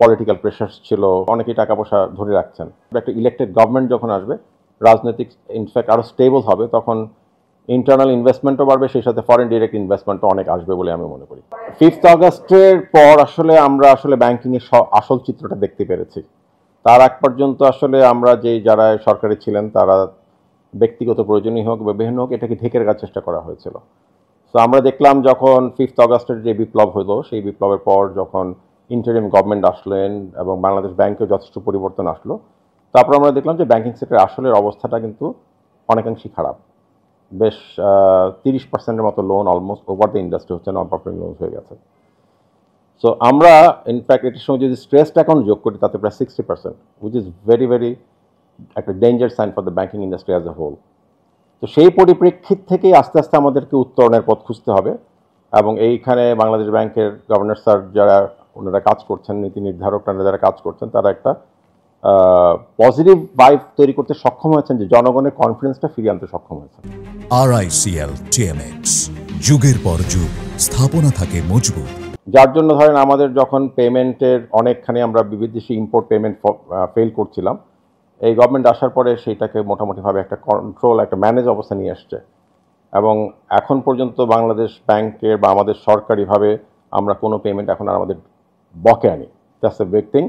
Political pressure ছিল, অনেকেই টাকা পয়সা ধরে রাখছেন। একটা ইলেক্টেড গভর্নমেন্ট যখন আসবে, রাজনৈতিক ইনফ্যাক্ট আরও স্টেবল হবে, তখন ইন্টারনাল ইনভেস্টমেন্টও বাড়বে, সেই সাথে ফরেন ডিরেক্ট ইনভেস্টমেন্টও অনেক আসবে বলে আমি মনে করি। 5th আগস্টের পর আসলে আমরা ব্যাংকিংয়ের আসল চিত্রটা দেখতে পেরেছি। তার আগ পর্যন্ত আসলে আমরা যারা সরকারে ছিলেন তারা ব্যক্তিগত প্রয়োজনই হোক বা বিভিন্ন হোক, এটাকে ঢেকে রাখার চেষ্টা করা হয়েছিল। তো আমরা দেখলাম যখন 5th আগস্টের যে বিপ্লব হলো, সেই বিপ্লবের পর যখন ইন্টারিম গভর্নমেন্ট আসলেন এবং বাংলাদেশ ব্যাংকেও যথেষ্ট পরিবর্তন আসলো, তারপর আমরা দেখলাম যে ব্যাংকিং সেক্টরের আসলের অবস্থাটা কিন্তু অনেকাংশই খারাপ। বেশ 30% মতো loan almost over the industry হচ্ছে নন পারফর্মিং লোন হয়ে গেছে। সো আমরা ইনফ্যাক্ট এটার সঙ্গে যদি স্ট্রেসড অ্যাকাউন্ট যোগ করি, তাতে প্রায় 60%, উইচ ইজ ভেরি ভেরি একটা danger sign for the banking industry as a whole. তো সেই পরিপ্রেক্ষিত থেকেই আস্তে আস্তে আমাদেরকে উত্তরণের পথ খুঁজতে হবে, এবং এইখানে বাংলাদেশ ব্যাংকের গভর্নর স্যার যারা ওনারা কাজ করছেন, নীতি নির্ধারকরা যারা কাজ করছেন, তারা একটা পজিটিভ ভাইব তৈরি করতে সক্ষম হয়েছেন, যে জনগণের কনফিডেন্সটা ফিরিয়ে আনতে সক্ষম হয়েছে। RICL TMX, যুগের পর যুগ স্থাপনা থাকে মজবুত। যার জন্য ধরেন আমাদের যখন পেমেন্টের অনেকখানি আমরা বিদেশি ইম্পোর্ট পেমেন্ট ফেল করছিলাম, এই গভর্নমেন্ট আসার পরে সেইটাকে মোটামুটিভাবে একটা কন্ট্রোল, একটা ম্যানেজ অবস্থা নিয়ে আসছে, এবং এখন পর্যন্ত বাংলাদেশ ব্যাংকের বা আমাদের সরকারিভাবে আমরা কোনো পেমেন্ট এখন আর আমাদের বকে আনি। That's a big thing.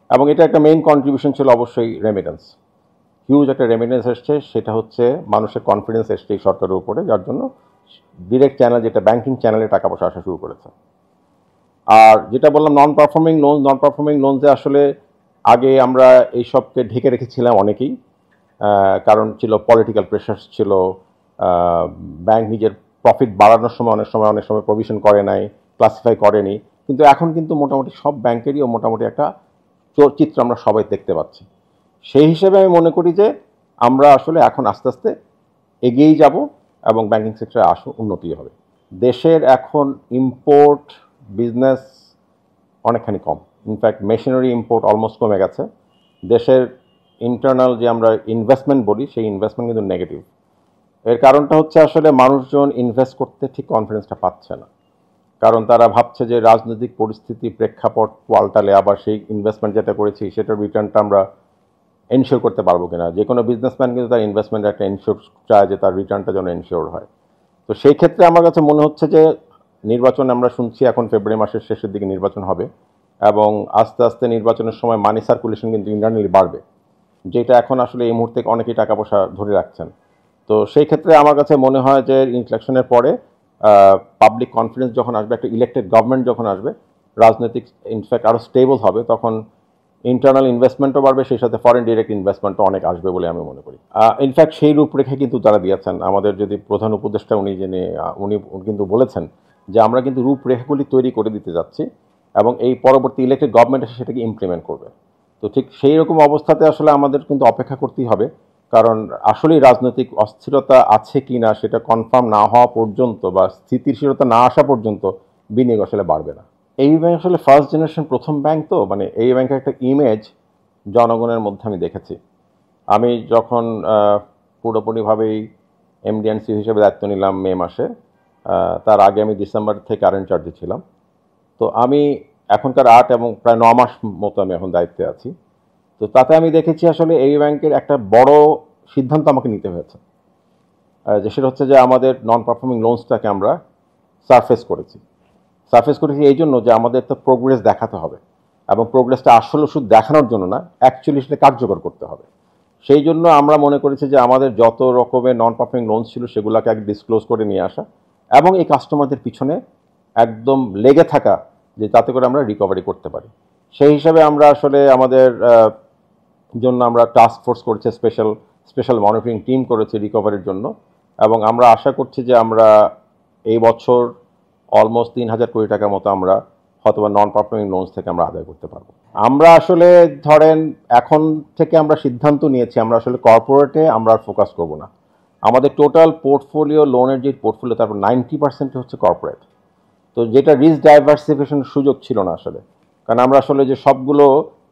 এবং এটা একটা মেইন কন্ট্রিবিউশন ছিল অবশ্যই রেমিটেন্স। হিউজ একটা রেমিটেন্স এসছে, সেটা হচ্ছে মানুষের কনফিডেন্স এসছে এই সরকারের উপরে, যার জন্য ডিরেক্ট চ্যানেল, যেটা ব্যাংকিং চ্যানেলে টাকা পয়সা আসা শুরু করেছে। আর যেটা বললাম নন পারফর্মিং লোনসে আসলে আগে আমরা এইসবকে ঢেকে রেখেছিলাম অনেকেই, কারণ ছিল পলিটিক্যাল প্রেশার ছিল, ব্যাংক নিজের প্রফিট বাড়ানোর সময় অনেক সময় প্রভিশন করে নাই, ক্লাসিফাই করেনি। কিন্তু এখন কিন্তু মোটামুটি সব ব্যাংকেরই মোটামুটি একটা চিত্র আমরা সবাই দেখতে পাচ্ছি। সেই হিসেবে আমি মনে করি যে আমরা আসলে এখন আস্তে আস্তে এগিয়েই যাব, এবং ব্যাংকিং সেক্টরে উন্নতি হবে। দেশের এখন ইম্পোর্ট বিজনেস অনেকখানি কম, ইনফ্যাক্ট মেশিনারি ইম্পোর্ট অলমোস্ট কমে গেছে। দেশের ইন্টারনাল যে আমরা ইনভেস্টমেন্ট বলি, সেই ইনভেস্টমেন্ট কিন্তু নেগেটিভ। এর কারণটা হচ্ছে আসলে মানুষজন ইনভেস্ট করতে ঠিক কনফিডেন্সটা পাচ্ছে না, কারণ তারা ভাবছে যে রাজনৈতিক পরিস্থিতি প্রেক্ষাপট পাল্টালে আবার সেই ইনভেস্টমেন্ট যেটা করেছি সেটার রিটার্নটা আমরা এনশিওর করতে পারবো কিনা। যে কোনো বিজনেসম্যান কিন্তু তার ইনভেস্টমেন্টের একটা এনশিওর চায়, যে তার রিটার্নটা যেন এনশিওর হয়। তো সেই ক্ষেত্রে আমার কাছে মনে হচ্ছে যে নির্বাচন, আমরা শুনছি এখন ফেব্রুয়ারি মাসের শেষের দিকে নির্বাচন হবে, এবং আস্তে আস্তে নির্বাচনের সময় মানি সার্কুলেশন কিন্তু ইন্টারনালি বাড়বে, যেটা এখন আসলে এই মুহূর্তে অনেকেই টাকা পয়সা ধরে রাখছেন। তো সেই ক্ষেত্রে আমার কাছে মনে হয় যে ইলেকশনের পরে পাবলিক কনফিডেন্স যখন আসবে, একটা ইলেক্টেড গভর্নমেন্ট যখন আসবে, রাজনৈতিক ইনফ্যাক্ট আরও স্টেবল হবে, তখন ইন্টারনাল ইনভেস্টমেন্টও বাড়বে, সেই সাথে ফরেন ডিরেক্ট ইনভেস্টমেন্টও অনেক আসবে বলে আমি মনে করি। ইনফ্যাক্ট সেই রূপরেখা কিন্তু তারা দিয়েছেন। আমাদের যদি প্রধান উপদেষ্টা উনি কিন্তু বলেছেন যে আমরা কিন্তু রূপরেখাগুলি তৈরি করে দিতে যাচ্ছি, এবং এই পরবর্তী ইলেক্টেড গভর্নমেন্ট এসে সেটাকে ইমপ্লিমেন্ট করবে। তো ঠিক সেই রকম অবস্থাতে আসলে আমাদের কিন্তু অপেক্ষা করতেই হবে, কারণ আসলেই রাজনৈতিক অস্থিরতা আছে কি না সেটা কনফার্ম না হওয়া পর্যন্ত বা স্থিতিশীলতা না আসা পর্যন্ত বিনিয়োগ আসলে বাড়বে না। এই ব্যাংক আসলে ফার্স্ট জেনারেশন প্রথম ব্যাংক, তো মানে এই ব্যাংকের একটা ইমেজ জনগণের মধ্যে আমি দেখেছি। আমি যখন পুরোপুরিভাবেই এমডিএনসি হিসেবে দায়িত্ব নিলাম মে মাসে, তার আগে আমি ডিসেম্বর থেকে কারেন্ট চার্জে ছিলাম। তো আমি এখনকার 8 এবং প্রায় 9 মাস মতো আমি এখন দায়িত্বে আছি। তো তাতে আমি দেখেছি আসলে এই ব্যাংকের একটা বড় সিদ্ধান্ত আমাকে নিতে হয়েছে, যে সেটা হচ্ছে যে আমাদের নন পারফর্মিং লোনসটাকে আমরা সারফেস করেছি এই জন্য যে আমাদের তো প্রোগ্রেস দেখাতে হবে, এবং প্রোগ্রেসটা আসলে শুধু দেখানোর জন্য না, অ্যাকচুয়ালি সেটা কার্যকর করতে হবে। সেই জন্য আমরা মনে করেছি যে আমাদের যত রকমের নন পারফর্মিং লোনস ছিল সেগুলোকে আগে ডিসক্লোজ করে নিয়ে আসা, এবং এই কাস্টমারদের পিছনে একদম লেগে থাকা, যে তাতে করে আমরা রিকভারি করতে পারি। সেই হিসাবে আমরা আসলে আমাদের জন্য আমরা টাস্ক ফোর্স করেছি, স্পেশাল মনিটরিং টিম করেছি রিকভারির জন্য, এবং আমরা আশা করছি যে আমরা এই বছর অলমোস্ট 3,000 কোটি টাকার মতো আমরা হয়তো নন পারফর্মিং লোনস থেকে আমরা আদায় করতে পারবো। আমরা আসলে ধরেন এখন থেকে আমরা সিদ্ধান্ত নিয়েছি আমরা আসলে কর্পোরেটে আমরা ফোকাস করব না। আমাদের টোটাল পোর্টফোলিও, লোনের যে পোর্টফোলিও, তারপর 90% হচ্ছে কর্পোরেট। তো যেটা রিস্ক ডাইভার্সিফিকেশনের সুযোগ ছিল না আসলে, কারণ আমরা আসলে যে সবগুলো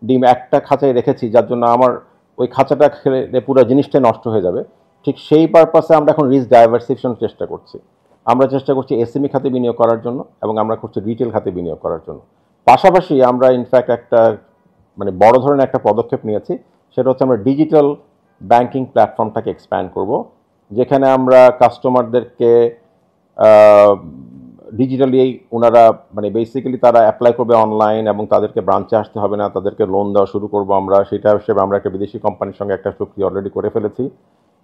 ডিম একটা খাঁচায় রেখেছি, যার জন্য আমার ওই খাঁচাটা খেলে পুরো জিনিসটাই নষ্ট হয়ে যাবে। ঠিক সেই পারপাসে আমরা এখন রিস্ক ডাইভার্সিফিকেশন চেষ্টা করছি। আমরা চেষ্টা করছি এসএমই খাতে বিনিয়োগ করার জন্য, এবং আমরা করছি রিটেল খাতে বিনিয়োগ করার জন্য। পাশাপাশি আমরা ইনফ্যাক্ট একটা মানে বড় ধরনের একটা পদক্ষেপ নিয়েছি, সেটা হচ্ছে আমরা ডিজিটাল ব্যাংকিং প্ল্যাটফর্মটাকে এক্সপ্যান্ড করব, যেখানে আমরা কাস্টমারদেরকে ডিজিটালি ওনারা মানে বেসিক্যালি তারা অ্যাপ্লাই করবে অনলাইন এবং তাদেরকে ব্রাঞ্চে আসতে হবে না, তাদেরকে লোন দেওয়া শুরু করব আমরা। সেটা হিসেবে আমরা একটা বিদেশি কোম্পানির সঙ্গে একটা চুক্তি অলরেডি করে ফেলেছি।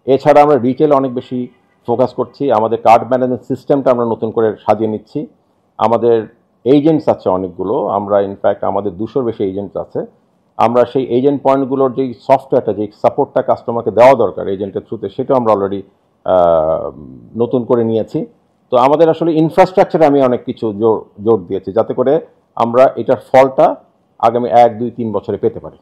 এছাড়া আমরা রিটেল অনেক বেশি ফোকাস করছি, আমাদের কার্ড ম্যানেজমেন্ট সিস্টেমটা আমরা নতুন করে সাজিয়ে নিচ্ছি। আমাদের এজেন্টস আছে অনেকগুলো, আমরা ইনফ্যাক্ট আমাদের 200-র বেশি এজেন্টস আছে। আমরা সেই এজেন্ট পয়েন্টগুলোর যেই সফটওয়্যারটা, যেই সাপোর্টটা কাস্টমারকে দেওয়া দরকার এজেন্টের থ্রুতে, সেটাও আমরা অলরেডি নতুন করে নিয়েছি। তো আমাদের আসলে ইনফ্রাস্ট্রাকচারে আমি অনেক কিছু জোর দিয়েছি, যাতে করে আমরা এটার ফলটা আগামী 1, 2, 3 বছরে পেতে পারি।